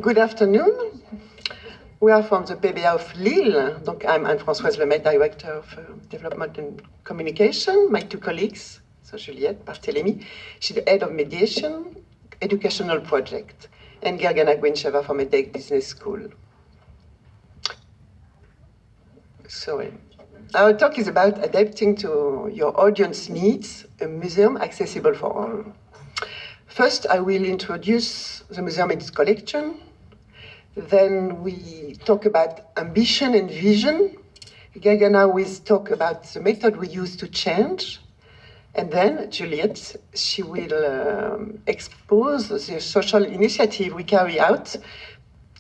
good afternoon. We are from the PBA of Lille. Donc, I'm Anne-FRANÇOISE, Lemaître, Director of Development and Communication. My two colleagues, so Juliette, Barthélémy, she's the head of Mediation, Educational Project, and Guintcheva from EDHEC Business School. So, our talk is about adapting to your audience needs, a museum accessible for all. First, I will introduce the museum and its collection. Then we talk about ambition and vision. GUERGANA will talk about the method we use to change. And then Juliette, she will expose the social initiative we carry out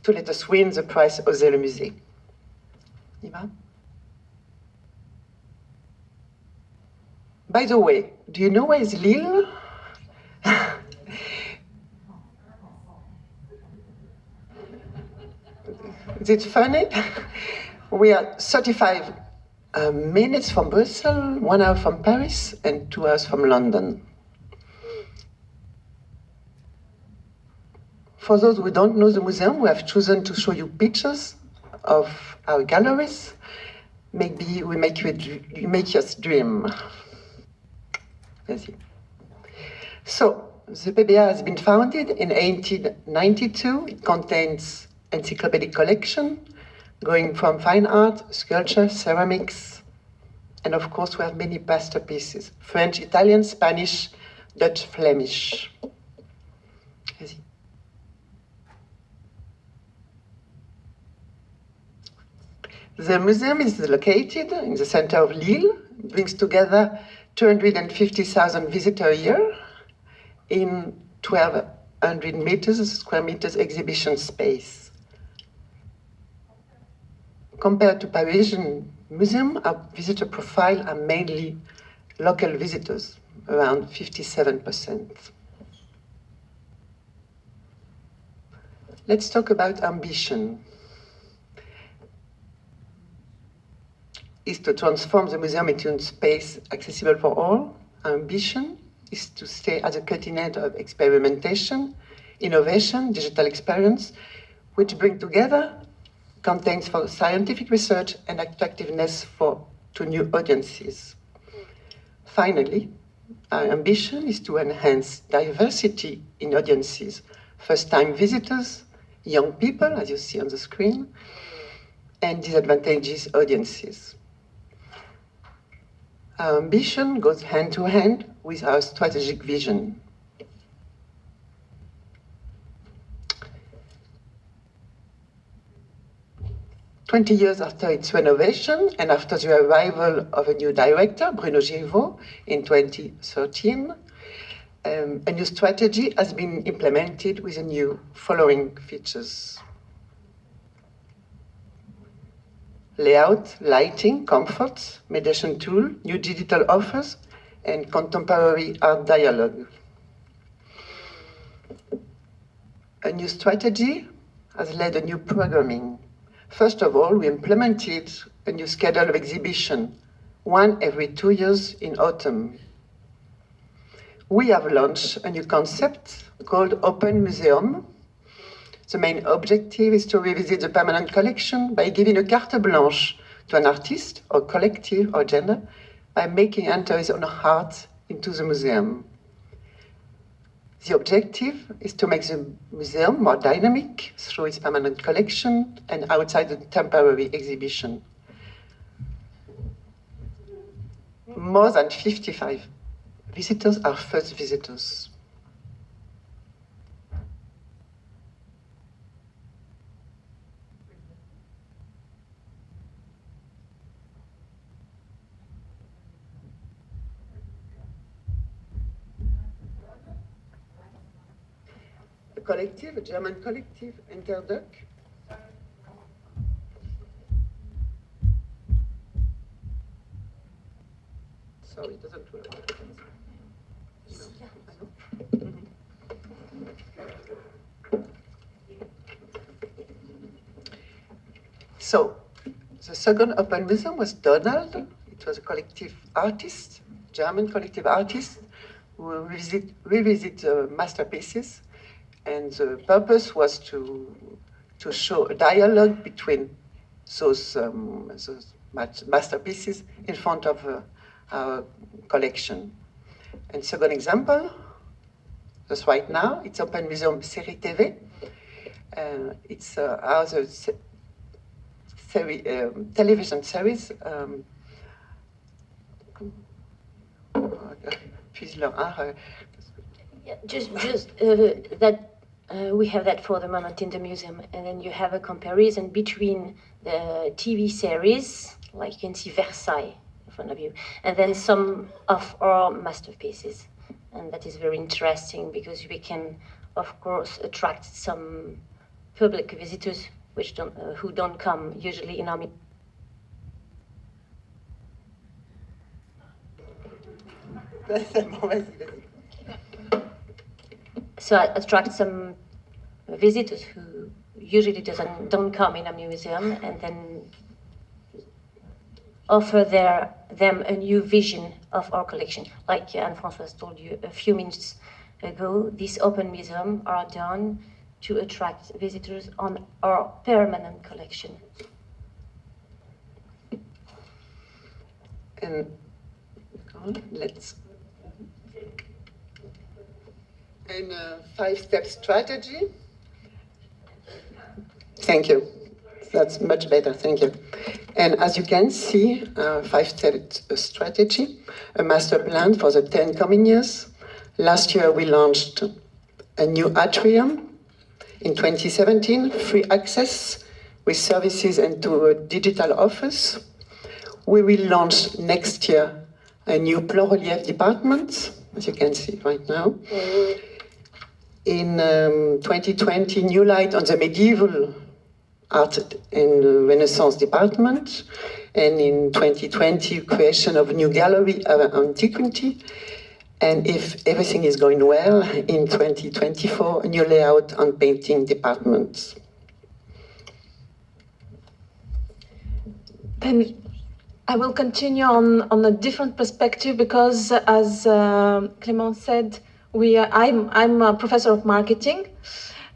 to let us win the prize Osez le Musée. Iva? By the way, do you know where is Lille? Is it funny? We are 35 minutes from Brussels, 1 hour from Paris, and 2 hours from London. For those who don't know the museum, we have chosen to show you pictures of our galleries. Maybe we make us dream. So, the PBA has been founded in 1892. It contains encyclopedic collection, going from fine art, sculpture, ceramics, and of course we have many masterpieces, French, Italian, Spanish, Dutch, Flemish. The museum is located in the center of Lille. It brings together 250,000 visitors a year in 1,200 square meters exhibition space. Compared to Parisian museum, our visitor profile are mainly local visitors, around 57%. Let's talk about ambition. Is to transform the museum into a space accessible for all. Our ambition is to stay at the cutting edge of experimentation, innovation, digital experience, which bring together contents for scientific research and attractiveness to new audiences. Finally, our ambition is to enhance diversity in audiences, first-time visitors, young people, as you see on the screen, and disadvantaged audiences. Our ambition goes hand to hand with our strategic vision. "20 years after its renovation and after the arrival of a new director, Bruno Girvaud, in 2013, a new strategy has been implemented with the new following features: layout, lighting, comfort, mediation tool, new digital offers, and contemporary art dialogue. A new strategy has led a new programming. First of all, we implemented a new schedule of exhibition, one every 2 years in autumn. We have launched a new concept called Open Museum. The main objective is to revisit the permanent collection by giving a carte blanche to an artist or collective or gender by making enter his own heart into the museum. The objective is to make the museum more dynamic through its permanent collection and outside the temporary exhibition. More than 55 visitors are first visitors. Collective, a German collective, EDHEC. Sorry, it doesn't work. So, the second open museum was Donald. It was a collective artist, German collective artist, who revisit masterpieces And the purpose was to show a dialogue between those masterpieces in front of our collection. And second example, just right now, it's Open Museum Série TV. It's our television series. Yeah, just that we have that for the moment in the museum, and then you have a comparison between the TV series, like you can see Versailles in front of you, and then some of our masterpieces. And that is very interesting because we can, of course, attract some public visitors who don't come usually in our museum. So attract some visitors who usually don't come in a museum, and then offer them a new vision of our collection. Like Anne-Françoise told you a few minutes ago, these open museums are done to attract visitors on our permanent collection. And let's. And a 5-step strategy. Thank you. That's much better, thank you. And as you can see, 5-step strategy, a master plan for the 10 coming years. Last year we launched a new atrium. In 2017, free access with services and to a digital office. We will launch next year a new Pluralief department, as you can see right now. In 2020, new light on the medieval art and Renaissance department. And in 2020, creation of a new gallery of antiquity. And if everything is going well, in 2024, a new layout on painting departments. Then I will continue on a different perspective because, as Clément said, I'm a professor of marketing.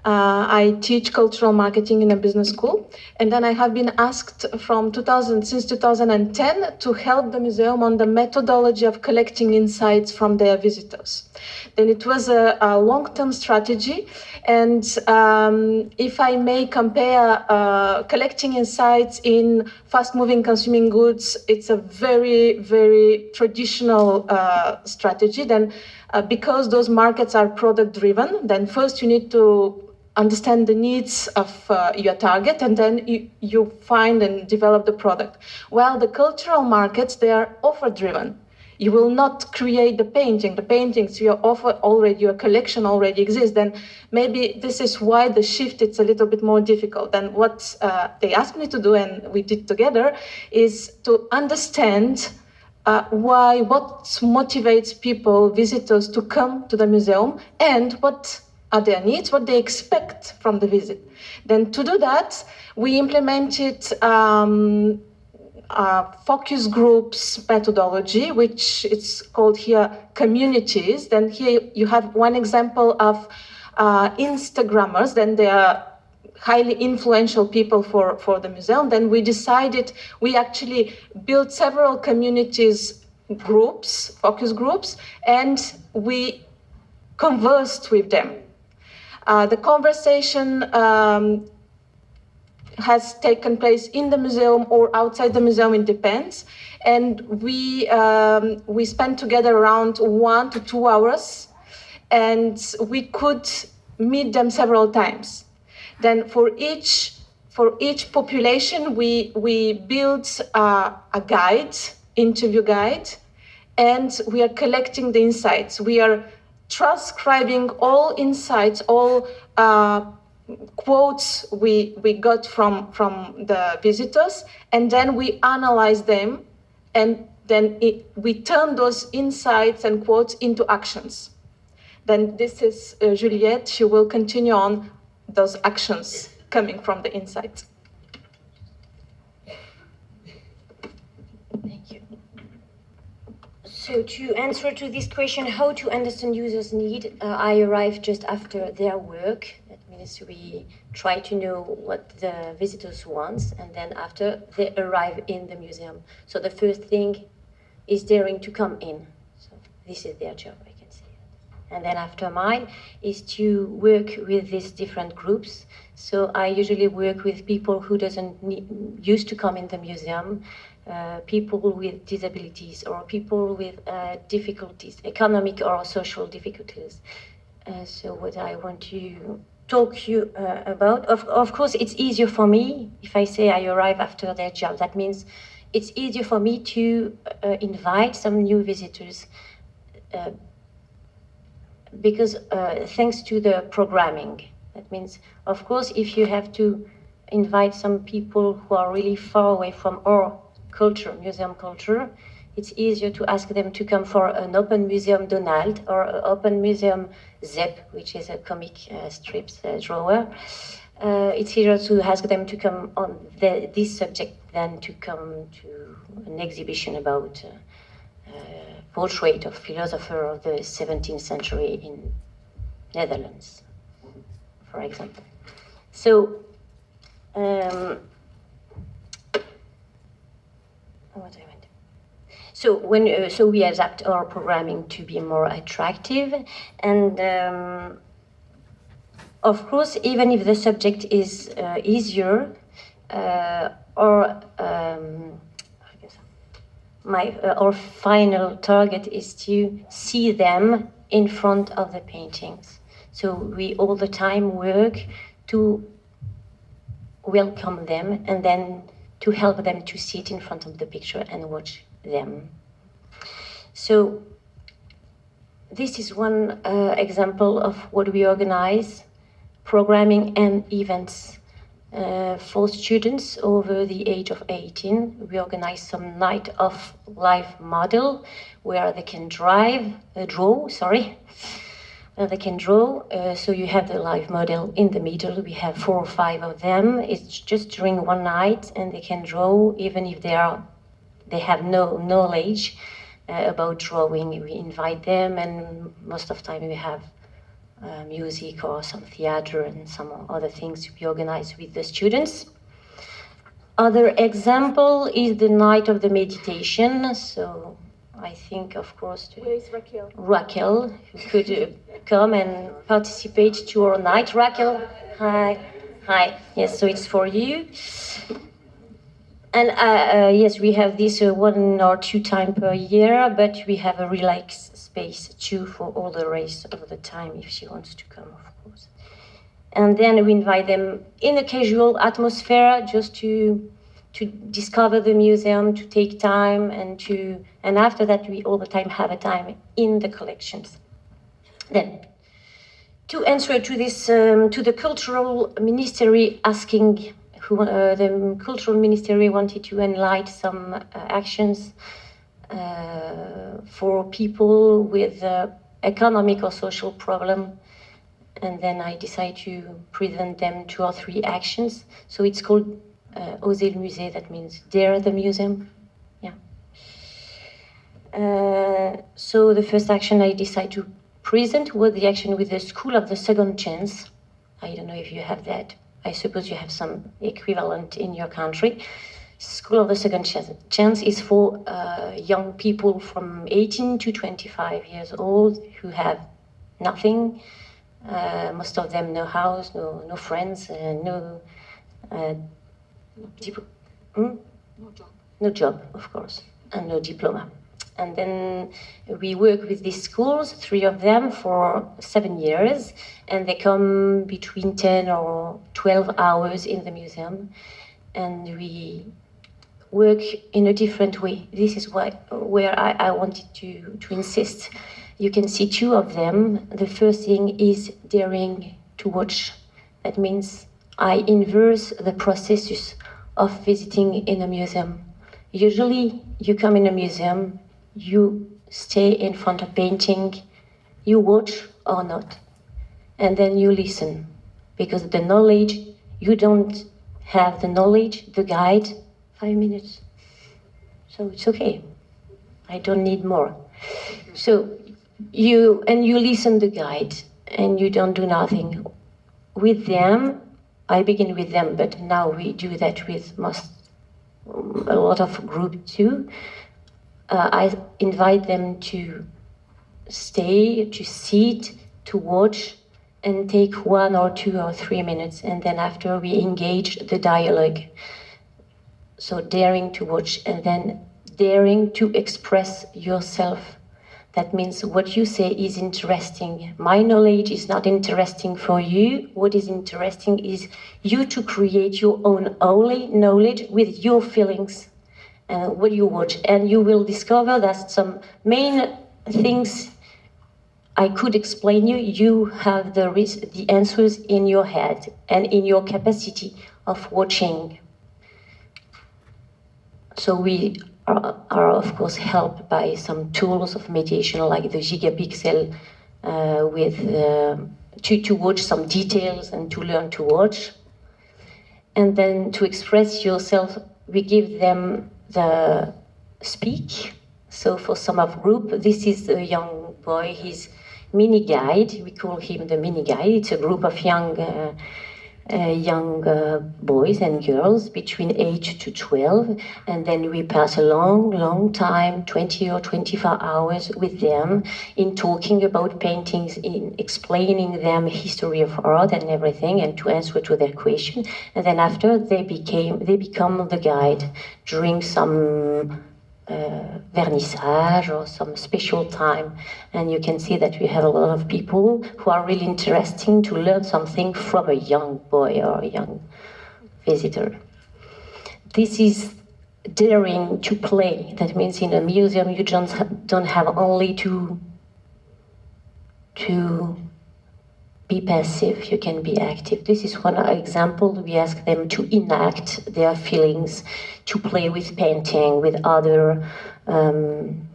I teach cultural marketing in a business school, and then I have been asked since 2010 to help the museum on the methodology of collecting insights from their visitors. Then it was a long-term strategy, and if I may compare collecting insights in fast-moving consuming goods, it's a very, very traditional strategy. Then because those markets are product-driven, then first you need to understand the needs of your target, and then you find and develop the product. While the cultural markets, they are offer-driven. You will not create the painting. The paintings, your offer already, your collection already exists. Then maybe this is why the shift is a little bit more difficult. And what they asked me to do, and we did together, is to understand what motivates people, visitors, to come to the museum, and what are their needs, what they expect from the visit. Then to do that, we implemented focus groups methodology, which it's called here communities. Then here you have one example of Instagrammers. Then they are highly influential people for the museum. Then we decided, we actually built several communities groups, focus groups, and we conversed with them. The conversation has taken place in the museum or outside the museum, it depends. And we spent together around 1 to 2 hours, and we could meet them several times. Then for each population, we built a guide, interview guide, and we are collecting the insights. We are transcribing all insights, all quotes we got from the visitors, and then we analyze them, and then we turn those insights and quotes into actions. Then this is Juliette. She will continue on those actions coming from the insights. Thank you. So to answer to this question, how to understand users' need, I arrive just after their work. That means we try to know what the visitors want, and then after they arrive in the museum. So the first thing is daring to come in. So this is their job, I can say. And then after mine is to work with these different groups. So I usually work with people who used to come in the museum, people with disabilities or people with difficulties, economic or social difficulties. So what I want to talk to you about, of course, it's easier for me if I say I arrive after their job. That means it's easier for me to invite some new visitors because thanks to the programming. That means, of course, if you have to invite some people who are really far away from our culture, museum culture, it's easier to ask them to come for an open museum Donald or an open museum Zep, which is a comic strips drawer. It's easier to ask them to come on this subject than to come to an exhibition about portrait of philosopher of the 17th century in Netherlands, for example. So, so we adapt our programming to be more attractive, and of course, even if the subject is easier, our final target is to see them in front of the paintings. So we all the time work to welcome them and then to help them to sit in front of the picture and watch them. So this is one example of what we organize, programming and events for students over the age of 18. We organize some night of life model where they can draw. They can draw, so you have the live model in the middle. We have 4 or 5 of them. It's just during one night, and they can draw even if they have no knowledge about drawing. We invite them, and most of the time we have music or some theater and some other things we organize with the students. Other example is the night of the meditation. So I think, of course, Where is Raquel? Raquel, who could come and participate to our night. Raquel, hi. Hi. Yes, so it's for you. And yes, we have this 1 or 2 times per year, but we have a relaxed space too for all the rest of the time if she wants to come, of course. And then we invite them in a casual atmosphere just to discover the museum, to take time, and after that we all the time have a time in the collections. Then, to answer to this, to the cultural ministry asking, the cultural ministry wanted to enlighten some actions for people with economic or social problem, and then I decided to present them 2 or 3 actions. So it's called Osez le Musée, that means Dare the Museum. Yeah. So the first action I decided to present was the action with the School of the Second Chance. I don't know if you have that. I suppose you have some equivalent in your country. School of the Second Chance is for young people from 18 to 25 years old who have nothing. Most of them no house, no friends, no job, of course, and no diploma. And then we work with these schools, 3 of them, for 7 years, and they come between 10 or 12 hours in the museum, and we work in a different way. This is where I wanted to insist. You can see 2 of them. The first thing is daring to watch. That means I inverse the processes of visiting in a museum. Usually, you come in a museum, you stay in front of painting, you watch or not, and then you listen, because the knowledge, you don't have the knowledge, the guide, 5 minutes, so it's okay. I don't need more. So you listen the guide, and you don't do nothing. With them, I begin with them, but now we do that with a lot of group too. I invite them to stay, to sit, to watch, and take 1 or 2 or 3 minutes, and then after we engage the dialogue. So daring to watch, and then daring to express yourself. That means what you say is interesting. My knowledge is not interesting for you. What is interesting is you to create your own only knowledge with your feelings and what you watch. And you will discover that some main things I could explain you have the answers in your head and in your capacity of watching. So we are of course helped by some tools of mediation like the gigapixel to watch some details and to learn to watch. And then to express yourself, we give them the speak. So for some of group, this is a young boy, he's mini guide, we call him the mini guide. It's a group of young boys and girls between 8 to 12, and then we pass a long time, 20 or 24 hours with them in talking about paintings, in explaining them history of art and everything, and to answer to their question. And then after they become the guide during some vernissage or some special time, and you can see that we have a lot of people who are really interesting to learn something from a young boy or a young visitor. This is daring to play. That means in a museum you don't have only to be passive, you can be active. This is one example. We ask them to enact their feelings, to play with painting, with other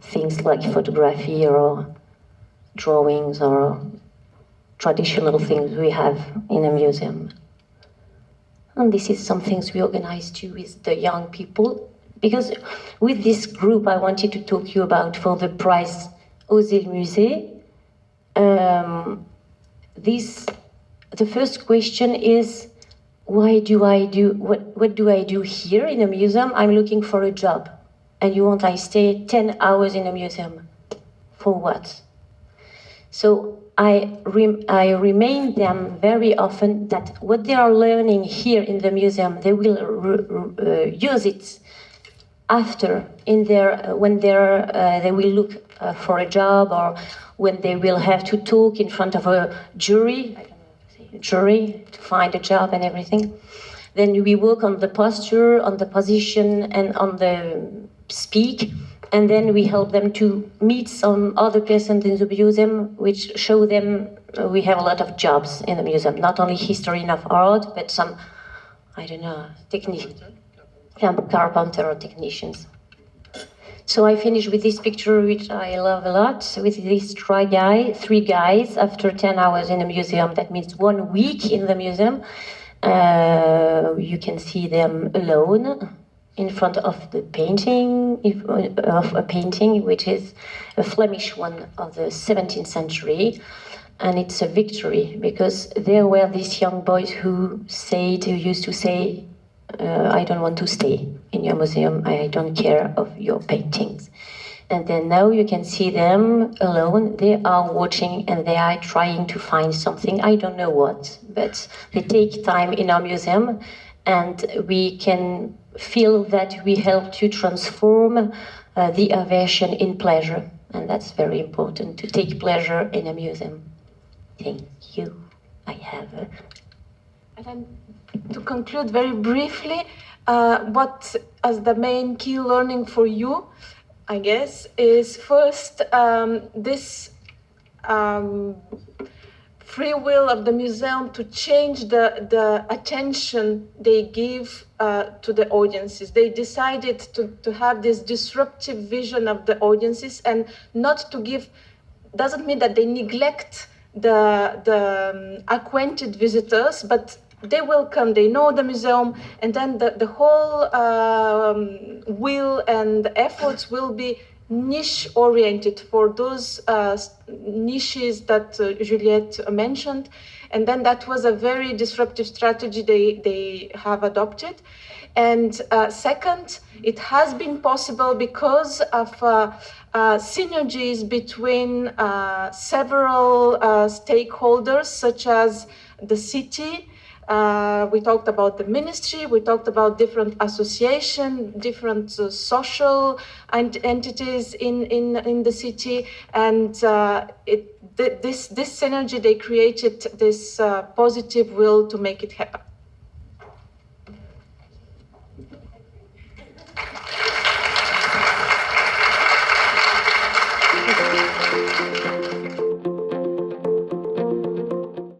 things like photography or drawings or traditional things we have in a museum. And this is some things we organize too with the young people, because with this group I wanted to talk to you about for the prize Osez le Musée. The first question is, what do I do here in a museum? I'm looking for a job. And you want I stay 10 hours in a museum. For what? So I remind them very often that what they are learning here in the museum, they will use it after in their when they will look for a job, or when they will have to talk in front of a jury, to find a job and everything. Then we work on the posture, on the position, and on the speak, and then we help them to meet some other persons in the museum, which show them we have a lot of jobs in the museum, not only history of art, but some, I don't know, carpenter or technicians. So I finish with this picture, which I love a lot, with these three guys after 10 hours in a museum. That means 1 week in the museum. You can see them alone in front of the painting, of a painting which is a Flemish one of the 17th century. And it's a victory, because there were these young boys who used to say, I don't want to stay in your museum, I don't care of your paintings. And then now you can see them alone, they are watching and they are trying to find something, I don't know what, but they take time in our museum, and we can feel that we help to transform the aversion in pleasure. And that's very important, to take pleasure in a museum. Thank you. I have And then to conclude very briefly, what as the main key learning for you, I guess, is first this free will of the museum to change the attention they give to the audiences. They decided to have this disruptive vision of the audiences, and not to give, doesn't mean that they neglect the acquainted visitors, but they will come, they know the museum, and then the whole will and the efforts will be niche-oriented for those niches that Juliette mentioned. And then that was a very disruptive strategy they have adopted. And second, it has been possible because of synergies between several stakeholders, such as the city. We talked about the ministry, we talked about different associations, different social entities in the city, and this synergy, they created this positive will to make it happen.